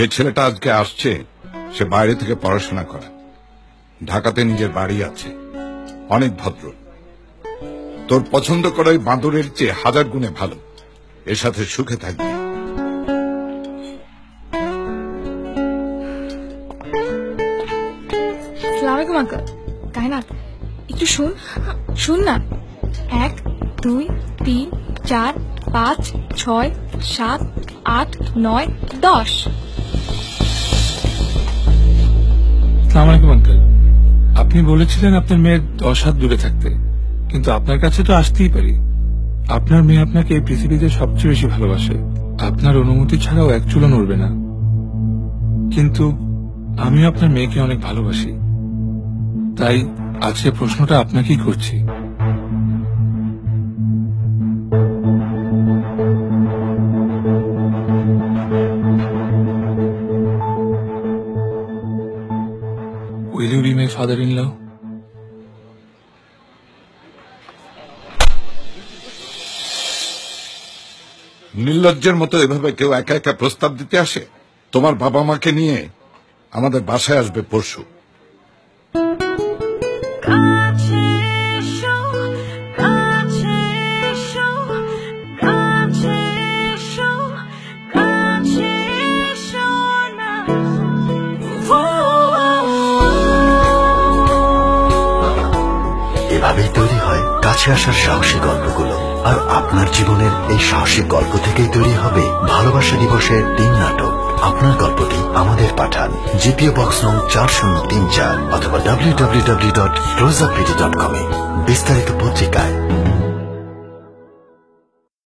যে ছেলেটা আজকে আসছে সে বাইরে থেকে পড়াশোনা করে, ঢাকাতে নিজের বাড়ি আছে, অনেক ভদ্র। তোর পছন্দ করা ওই বাঁদরের চেয়ে 1000 গুণে ভালো। এর সাথে সুখে থাকবি। আসসালামু আলাইকুম আঙ্কেল। কায়নাত একটু শুন না। 1 2 3 4 5 6 7 8 9 10। আসসালামু আলাইকুম আঙ্কেল। আপনি বলেছিলেন আপনার মেয়ের 10 হাত দূরে থাকতে, কিন্তু আপনার কাছে তো আসতেই পারি। আপনার মেয়ে আপনাকে এই পৃথিবীতে সবচেয়ে বেশি ভালোবাসে। আপনার অনুমতি ছাড়াও এক চুলও নড়বে না। কিন্তু আমিও আপনার মেয়েকে অনেক ভালোবাসি, তাই আজকে প্রশ্নটা আপনাকেই করছি। Will you be my father-in-law? নির্লজ্জের মতো এভাবে কেউ একা একা প্রস্তাব দিতে আসে? তোমার বাবা মাকে নিয়ে আমাদের বাসায় আসবে পরশু। এভাবেই তৈরি হয় কাছে আসার সাহসী গল্পগুলো। আর আপনার জীবনের এই সাহসী গল্প থেকেই তৈরি হবে ভালোবাসা দিবসের 3 নাটক। আপনার গল্পটি আমাদের পাঠান জিপিও বক্স নং 4034 অথবা www.closeuppt.com এ। বিস্তারিত পত্রিকায়।